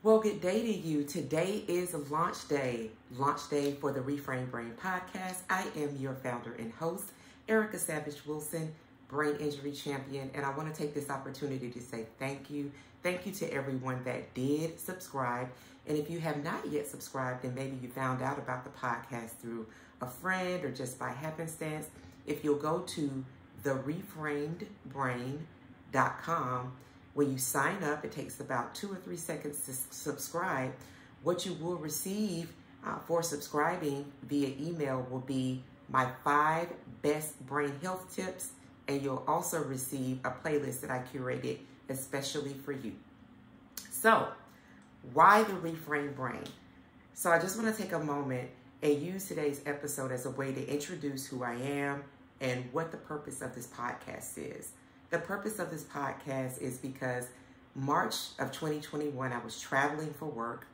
Well, good day to you. Today is launch day for the Reframed Brain podcast. I am your founder and host, Erica Savage Wilson, brain injury champion, and I want to take this opportunity to say thank you. Thank you to everyone that did subscribe. And if you have not yet subscribed, and maybe you found out about the podcast through a friend or just by happenstance, if you'll go to thereframedbrain.com, when you sign up, it takes about 2 or 3 seconds to subscribe. What you will receive for subscribing via email will be my 5 best brain health tips, and you'll also receive a playlist that I curated especially for you. So, why the Reframed Brain? So I just want to take a moment and use today's episode as a way to introduce who I am and what the purpose of this podcast is. The purpose of this podcast is because March of 2021, I was traveling for work,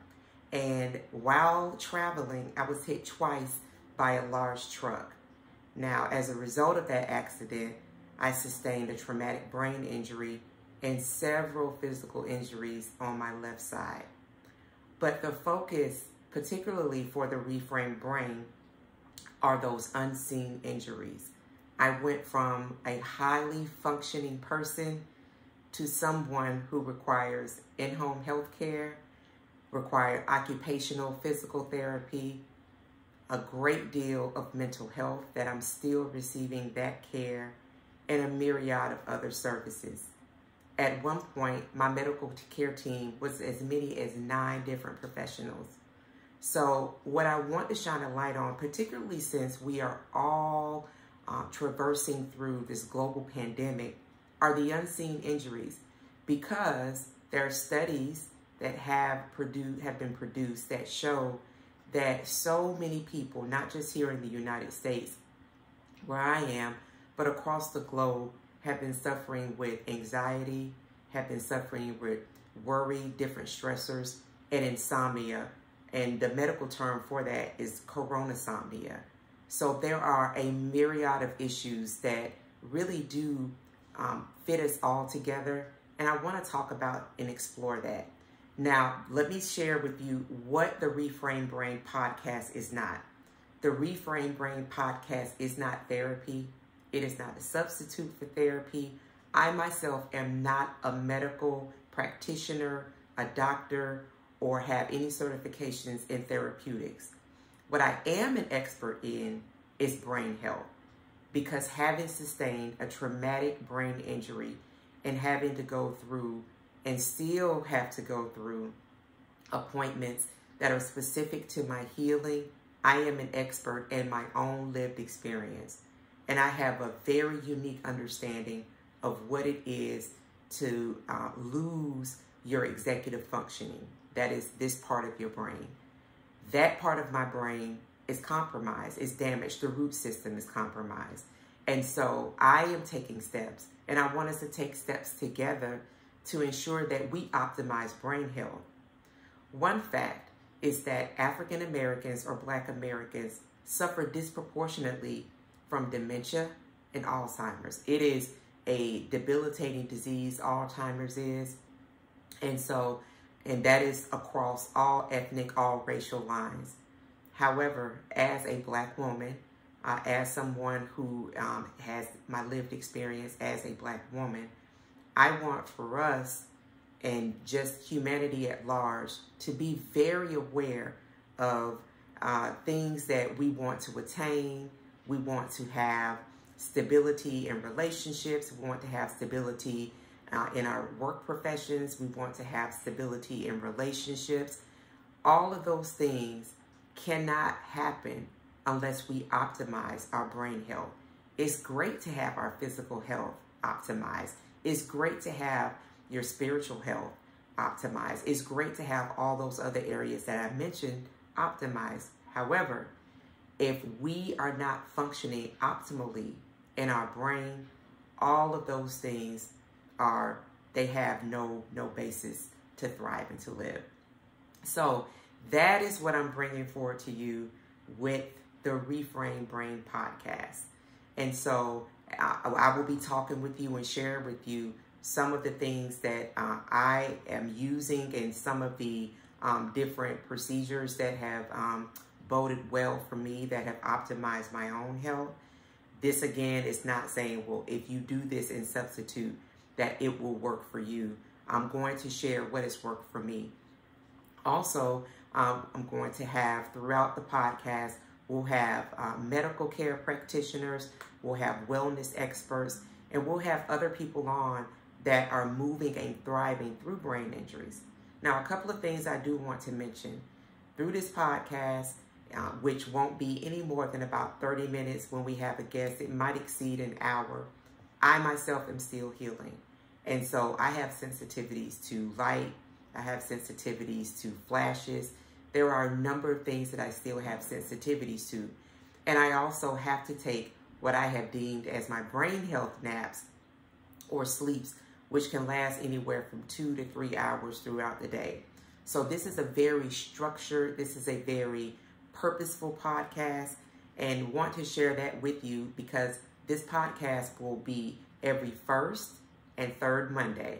and while traveling, I was hit twice by a large truck. Now, as a result of that accident, I sustained a traumatic brain injury and several physical injuries on my left side. But the focus, particularly for the Reframed Brain, are those unseen injuries. I went from a highly functioning person to someone who requires in-home health care, requires occupational physical therapy, a great deal of mental health that I'm still receiving that care, and a myriad of other services. At one point, my medical care team was as many as 9 different professionals. So what I want to shine a light on, particularly since we are all traversing through this global pandemic, are the unseen injuries, because there are studies that have been produced that show that so many people, not just here in the United States where I am, but across the globe, have been suffering with anxiety, have been suffering with worry, different stressors, and insomnia. And the medical term for that is coronasomnia. So there are a myriad of issues that really do fit us all together. And I want to talk about and explore that. Now, let me share with you what the Reframed Brain podcast is not. The Reframed Brain podcast is not therapy. It is not a substitute for therapy. I myself am not a medical practitioner, a doctor, or have any certifications in therapeutics. What I am an expert in is brain health, because having sustained a traumatic brain injury and having to go through and still have to go through appointments that are specific to my healing, I am an expert in my own lived experience. And I have a very unique understanding of what it is to lose your executive functioning. That is this part of your brain. That part of my brain is compromised, is damaged. The root system is compromised. And so I am taking steps, and I want us to take steps together to ensure that we optimize brain health. One fact is that African Americans or Black Americans suffer disproportionately from dementia and Alzheimer's. It is a debilitating disease, Alzheimer's is. And that is across all ethnic, all racial lines. However, as a Black woman, as someone who has my lived experience as a Black woman, I want for us and just humanity at large to be very aware of things that we want to attain. We want to have stability in relationships. We want to have stability in our work professions. We want to have stability in relationships. All of those things cannot happen unless we optimize our brain health. It's great to have our physical health optimized. It's great to have your spiritual health optimized. It's great to have all those other areas that I mentioned optimized. However, if we are not functioning optimally in our brain, all of those things they have no basis to thrive and to live. So that is what I'm bringing forward to you with the Reframed Brain podcast. And so I will be talking with you and sharing with you some of the things that I am using and some of the different procedures that have boded well for me, that have optimized my own health. This again is not saying, well, if you do this in substitute, that it will work for you. I'm going to share what has worked for me. Also, I'm going to have throughout the podcast, we'll have medical care practitioners, we'll have wellness experts, and we'll have other people on that are moving and thriving through brain injuries. Now, a couple of things I do want to mention. Through this podcast, which won't be any more than about 30 minutes when we have a guest, it might exceed an hour, I myself am still healing. And so I have sensitivities to light, I have sensitivities to flashes. There are a number of things that I still have sensitivities to. And I also have to take what I have deemed as my brain health naps or sleeps, which can last anywhere from 2 to 3 hours throughout the day. So this is a very structured, this is a very purposeful podcast, and want to share that with you because this podcast will be every first and third Monday.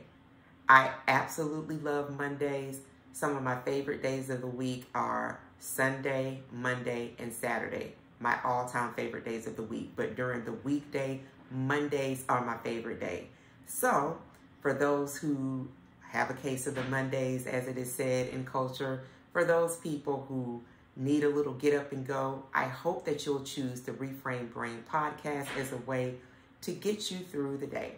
I absolutely love Mondays. Some of my favorite days of the week are Sunday, Monday, and Saturday. My all-time favorite days of the week. But during the weekday, Mondays are my favorite day. So, for those who have a case of the Mondays, as it is said in culture, for those people who need a little get up and go, I hope that you'll choose the Reframed Brain podcast as a way to get you through the day.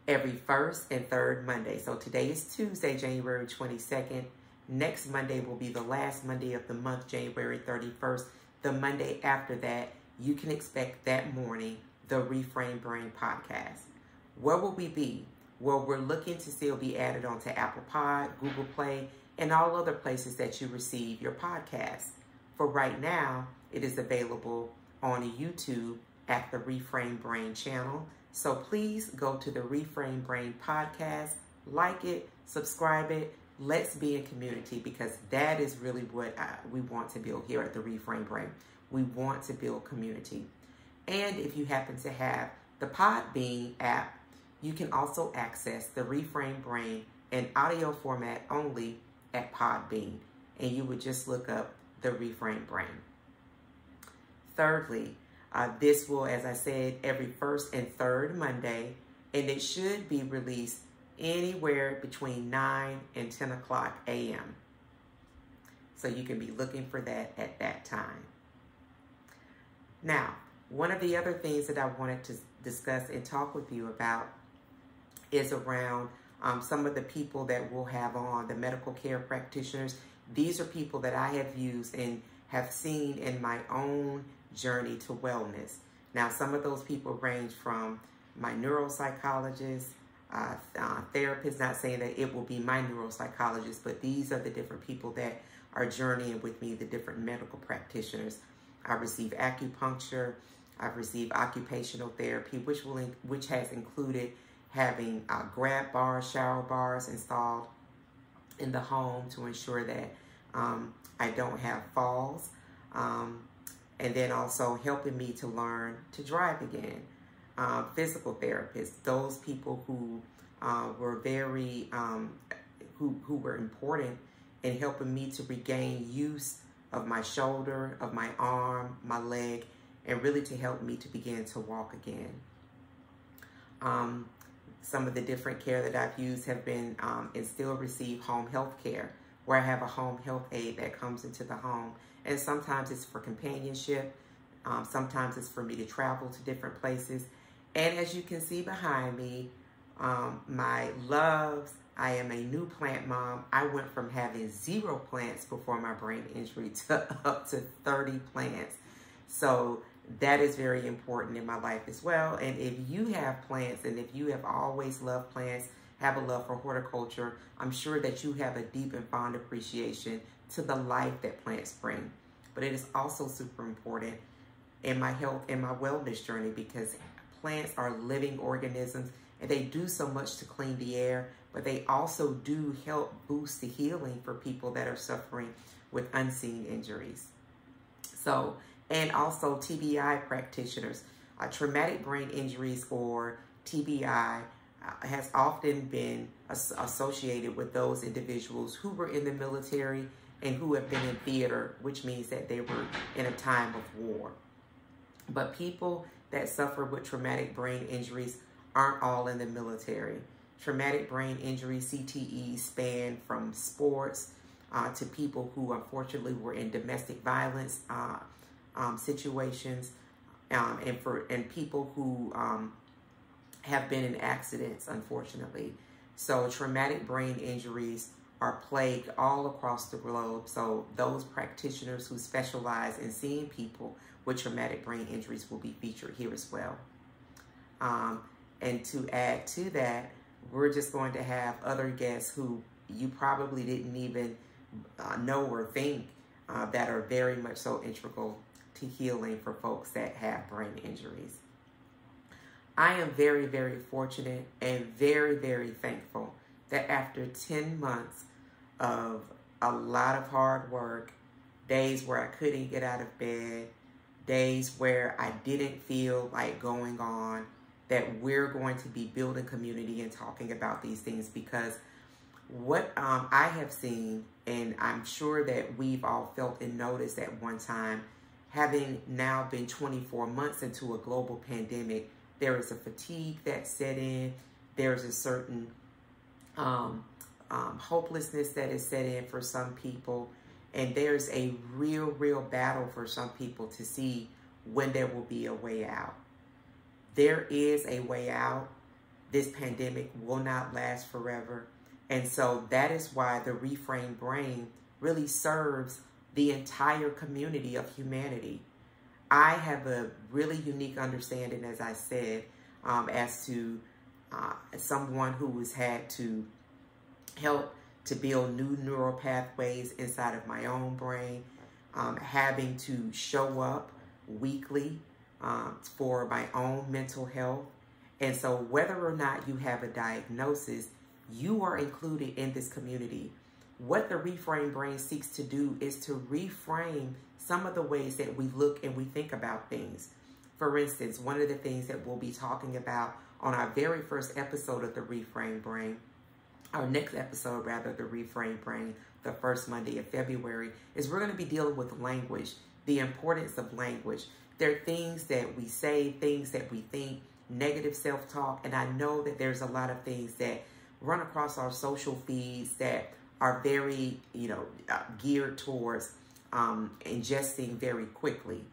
Every first and third Monday. So today is Tuesday, January 22nd. Next Monday will be the last Monday of the month, January 31st. The Monday after that, you can expect that morning the Reframed Brain podcast. Where will we be? Well, we're looking to still be added onto Apple Pod, Google Play, and all other places that you receive your podcasts. For right now, it is available on YouTube at the Reframed Brain channel. So please go to the Reframed Brain podcast, like it, subscribe it. Let's be in community because that is really what we want to build here at the Reframed Brain. We want to build community. And if you happen to have the Podbean app, you can also access the Reframed Brain in audio format only at Podbean. And you would just look up the Reframed Brain. Thirdly, this will, as I said, every first and third Monday, and it should be released anywhere between 9 and 10 o'clock a.m. So you can be looking for that at that time. Now, one of the other things that I wanted to discuss and talk with you about is around some of the people that we'll have on, the medical care practitioners. These are people that I have used and have seen in my own journey to wellness. Now, some of those people range from my neuropsychologist, therapist, not saying that it will be my neuropsychologist, but these are the different people that are journeying with me, the different medical practitioners. I receive acupuncture, I've received occupational therapy, which has included having grab bars, shower bars installed in the home to ensure that I don't have falls. And then also helping me to learn to drive again. Physical therapists, those people who were very, who were important in helping me to regain use of my shoulder, of my arm, my leg, and really to help me to begin to walk again. Some of the different care that I've used have been and still receive home health care, where I have a home health aide that comes into the home. And sometimes it's for companionship. Sometimes it's for me to travel to different places. And as you can see behind me, my loves, I am a new plant mom. I went from having 0 plants before my brain injury to up to 30 plants. So that is very important in my life as well. And if you have plants and if you have always loved plants, have a love for horticulture, I'm sure that you have a deep and fond appreciation to the life that plants bring. But it is also super important in my health and my wellness journey because plants are living organisms and they do so much to clean the air, but they also do help boost the healing for people that are suffering with unseen injuries. So, and also TBI practitioners, traumatic brain injuries or TBI has often been associated with those individuals who were in the military and who have been in theater, which means that they were in a time of war. But people that suffer with traumatic brain injuries aren't all in the military. Traumatic brain injuries, CTE, span from sports to people who unfortunately were in domestic violence situations, and people who have been in accidents, unfortunately. So traumatic brain injuries are plagued all across the globe. So those practitioners who specialize in seeing people with traumatic brain injuries will be featured here as well. And to add to that, we're just going to have other guests who you probably didn't even know or think that are very much so integral to healing for folks that have brain injuries. I am very, very fortunate and very, very thankful that after 10 months of a lot of hard work, days where I couldn't get out of bed, days where I didn't feel like going on, that we're going to be building community and talking about these things, because what I have seen, and I'm sure that we've all felt and noticed at one time, having now been 24 months into a global pandemic, there is a fatigue that set in. There's a certain hopelessness that is set in for some people. And there's a real battle for some people to see when there will be a way out. There is a way out. This pandemic will not last forever. And so that is why the Reframed Brain really serves the entire community of humanity. I have a really unique understanding, as I said, as to someone who has had to help to build new neural pathways inside of my own brain, having to show up weekly for my own mental health. And so whether or not you have a diagnosis, you are included in this community. What the Reframed Brain seeks to do is to reframe some of the ways that we look and we think about things. For instance, one of the things that we'll be talking about on our very first episode of the Reframed Brain, our next episode rather, the Reframed Brain, the first Monday of February, is we're going to be dealing with language, the importance of language. There are things that we say, things that we think, negative self-talk, and I know that there's a lot of things that run across our social feeds that are very, geared towards ingesting very quickly.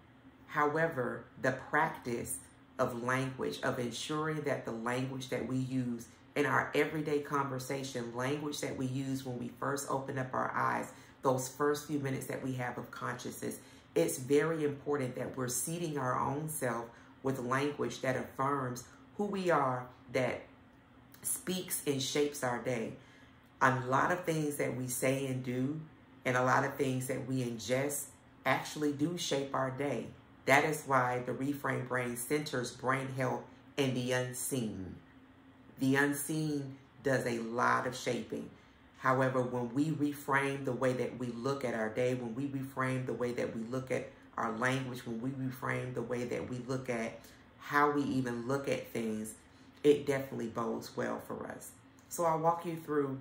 However, the practice of language, of ensuring that the language that we use in our everyday conversation, language that we use when we first open up our eyes, those first few minutes that we have of consciousness, it's very important that we're seeding our own self with language that affirms who we are, that speaks and shapes our day. A lot of things that we say and do, and a lot of things that we ingest actually do shape our day. That is why the Reframed Brain centers brain health and the unseen. The unseen does a lot of shaping. However, when we reframe the way that we look at our day, when we reframe the way that we look at our language, when we reframe the way that we look at how we even look at things, it definitely bodes well for us. So I'll walk you through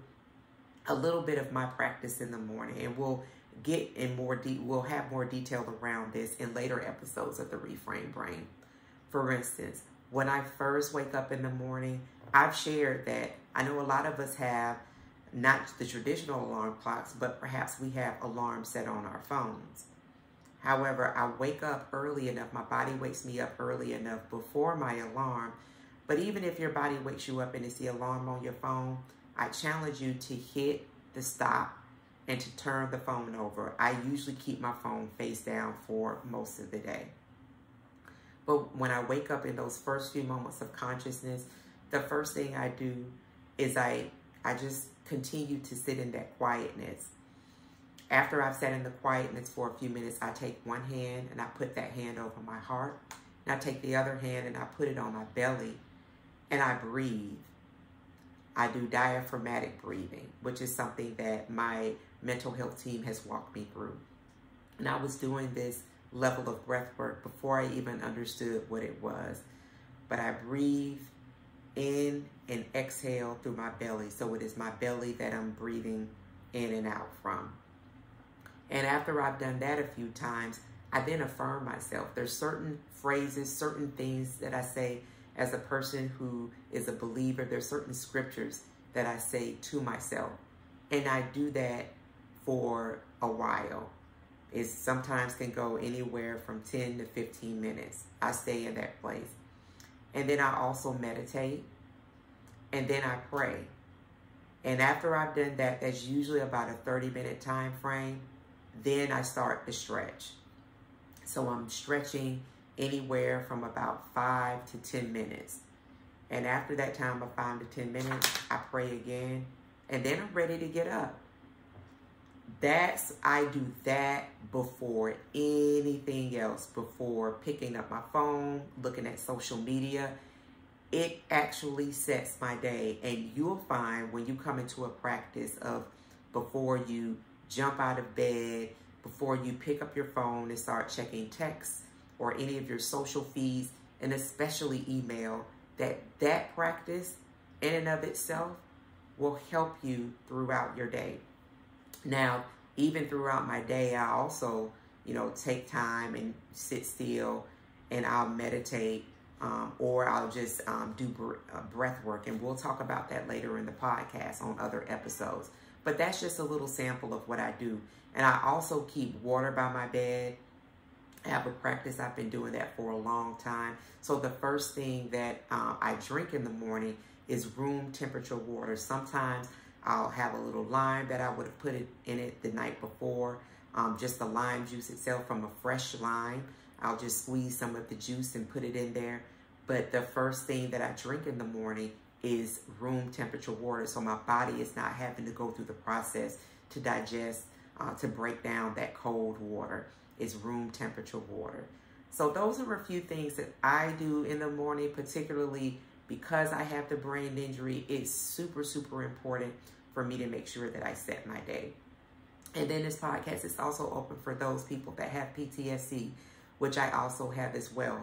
a little bit of my practice in the morning, and we'll get in we'll have more detail around this in later episodes of the Reframed Brain. For instance, when I first wake up in the morning, I've shared that I know a lot of us have not the traditional alarm clocks, but perhaps we have alarms set on our phones. However, I wake up early enough, my body wakes me up early enough before my alarm. But even if your body wakes you up and it's the alarm on your phone, I challenge you to hit the stop and to turn the phone over. I usually keep my phone face down for most of the day. But when I wake up in those first few moments of consciousness, the first thing I do is I just continue to sit in that quietness. After I've sat in the quietness for a few minutes, I take one hand and I put that hand over my heart. And I take the other hand and I put it on my belly and I breathe. I do diaphragmatic breathing, which is something that my mental health team has walked me through. And I was doing this level of breath work before I even understood what it was. But I breathe in and exhale through my belly. So it is my belly that I'm breathing in and out from. And after I've done that a few times, I then affirm myself. There's certain phrases, certain things that I say as a person who is a believer. There's certain scriptures that I say to myself. And I do that for a while. It sometimes can go anywhere from 10 to 15 minutes. I stay in that place. And then I also meditate. And then I pray. And after I've done that, that's usually about a 30-minute time frame. Then I start to stretch. So I'm stretching anywhere from about 5 to 10 minutes. And after that time of 5 to 10 minutes, I pray again. And then I'm ready to get up. I do that before anything else, before picking up my phone, looking at social media. It actually sets my day. And you'll find when you come into a practice of before you jump out of bed, before you pick up your phone and start checking texts or any of your social feeds, and especially email, that practice in and of itself will help you throughout your day. Now, even throughout my day, I also, take time and sit still, and I'll meditate, or I'll just do breath work. And we'll talk about that later in the podcast on other episodes. But that's just a little sample of what I do. And I also keep water by my bed. I have a practice. I've been doing that for a long time. So the first thing that I drink in the morning is room temperature water. Sometimes I'll have a little lime that I would have put in it the night before. Just the lime juice itself from a fresh lime. I'll just squeeze some of the juice and put it in there. But the first thing that I drink in the morning is room temperature water. So my body is not having to go through the process to digest, to break down that cold water. It's room temperature water. So those are a few things that I do in the morning, particularly because I have the brain injury. It's super, super important for me to make sure that I set my day. And then this podcast is also open for those people that have PTSD, which I also have as well.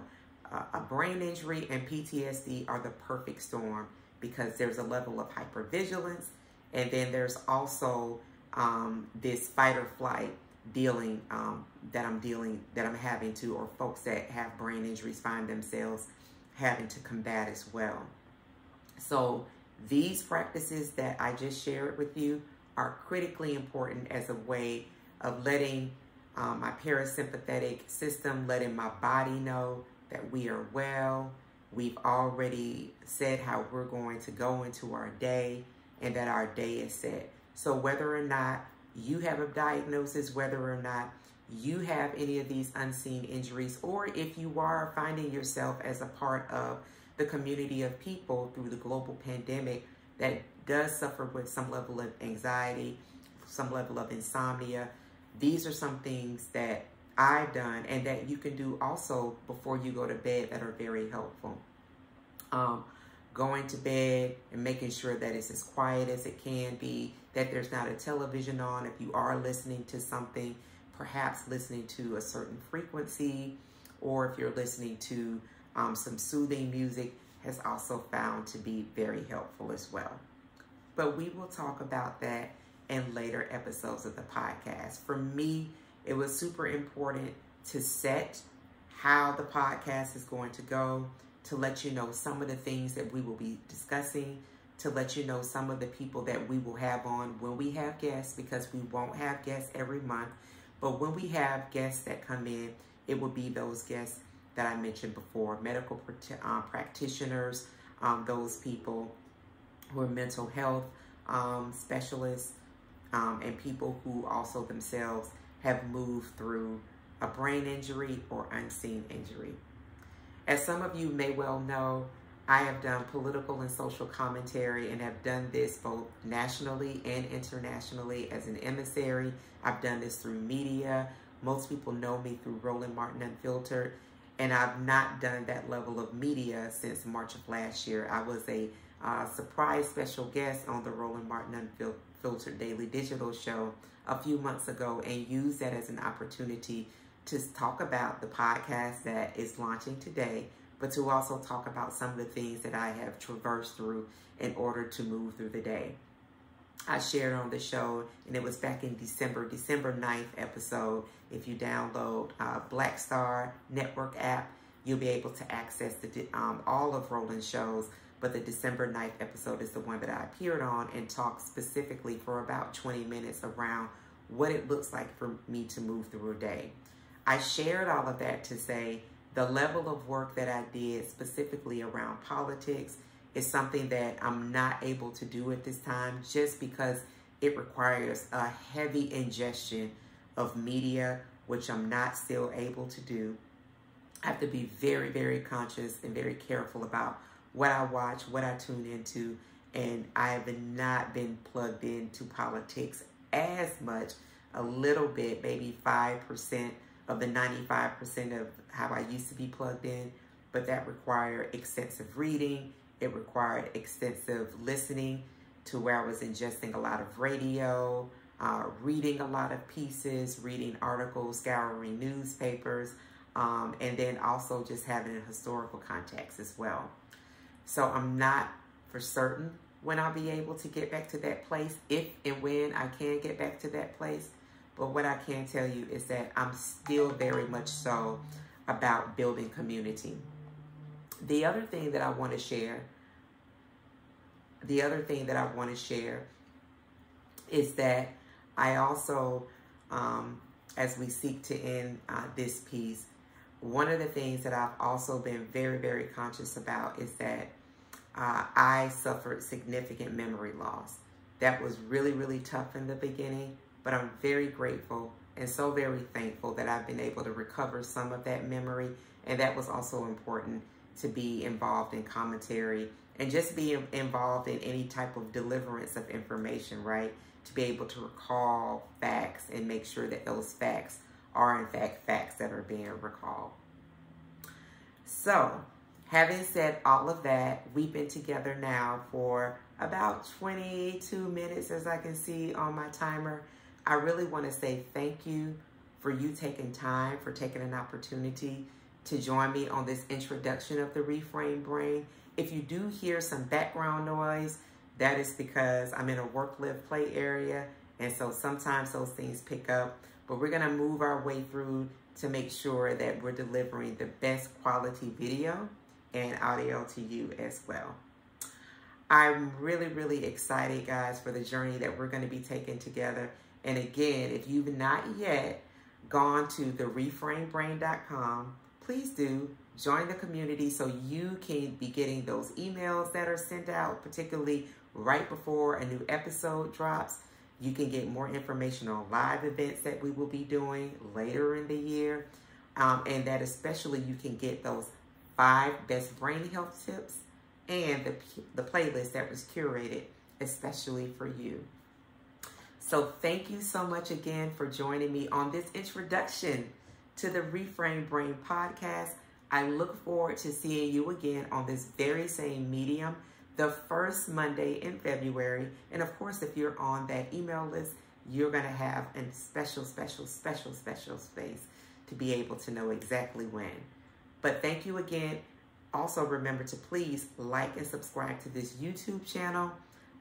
A brain injury and PTSD are the perfect storm because there's a level of hypervigilance, and then there's also this fight or flight dealing that I'm having to, or folks that have brain injuries find themselves having to combat as well. So these practices that I just shared with you are critically important as a way of letting my parasympathetic system, letting my body know that we are well. We've already said how we're going to go into our day and that our day is set. So whether or not you have a diagnosis, whether or not you have any of these unseen injuries, or if you are finding yourself as a part of the community of people through the global pandemic that does suffer with some level of anxiety, some level of insomnia, these are some things that I've done and that you can do also before you go to bed that are very helpful. Going to bed and making sure that it's as quiet as it can be, that there's not a television on. If you are listening to something, perhaps listening to a certain frequency, or if you're listening to some soothing music, has also found to be very helpful as well. But we will talk about that in later episodes of the podcast. For me, it was super important to set how the podcast is going to go, to let you know some of the things that we will be discussing, to let you know some of the people that we will have on when we have guests, because we won't have guests every month. But when we have guests that come in, it will be those guests that I mentioned before, medical practitioners, those people who are mental health specialists, and people who also themselves have moved through a brain injury or unseen injury. As some of you may well know, I have done political and social commentary and have done this both nationally and internationally as an emissary. I've done this through media. Most people know me through Roland Martin Unfiltered, and I've not done that level of media since March of last year. I was a surprise special guest on the Roland Martin Unfiltered Daily Digital Show a few months ago and used that as an opportunity to talk about the podcast that is launching today, but to also talk about some of the things that I have traversed through in order to move through the day. I shared on the show, and it was back in December 9th episode. If you download Black Star Network app, you'll be able to access all of Roland's shows, but the December 9th episode is the one that I appeared on and talked specifically for about 20 minutes around what it looks like for me to move through a day. I shared all of that to say the level of work that I did specifically around politics is something that I'm not able to do at this time, just because it requires a heavy ingestion of media, which I'm not still able to do. I have to be very, very conscious and very careful about what I watch, what I tune into, and I have not been plugged into politics as much, a little bit, maybe 5% of the 95% of how I used to be plugged in, but that required extensive reading. It required extensive listening to where I was ingesting a lot of radio, reading a lot of pieces, reading articles, scouring newspapers, and then also just having a historical context as well. So I'm not for certain when I'll be able to get back to that place, if and when I can get back to that place. But what I can tell you is that I'm still very much so about building community. The other thing that I want to share is that I also, as we seek to end this piece, one of the things that I've also been very, very conscious about is that I suffered significant memory loss. That was really, really tough in the beginning, but I'm very grateful and so very thankful that I've been able to recover some of that memory. And that was also important, to be involved in commentary and just be involved in any type of deliverance of information, right? To be able to recall facts and make sure that those facts are in fact facts that are being recalled. So, having said all of that, we've been together now for about 22 minutes, as I can see on my timer. I really want to say thank you for you taking time, for taking an opportunity to join me on this introduction of the Reframed Brain. If you do hear some background noise, that is because I'm in a work, live, play area, and so sometimes those things pick up. But we're going to move our way through to make sure that we're delivering the best quality video and audio to you as well. I'm really, really excited, guys, for the journey that we're going to be taking together. And again, if you've not yet gone to thereframedbrain.com, please do join the community so you can be getting those emails that are sent out, particularly right before a new episode drops. You can get more information on live events that we will be doing later in the year. And that especially you can get those 5 best brain health tips and the playlist that was curated especially for you. So thank you so much again for joining me on this introduction to the Reframed Brain podcast. I look forward to seeing you again on this very same medium, the first Monday in February. And of course, if you're on that email list, you're going to have a special space to be able to know exactly when. But thank you again. Also, remember to please like and subscribe to this YouTube channel.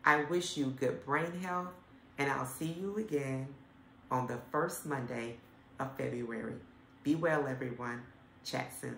I wish you good brain health, and I'll see you again on the first Monday of February. Be well, everyone. Chat soon.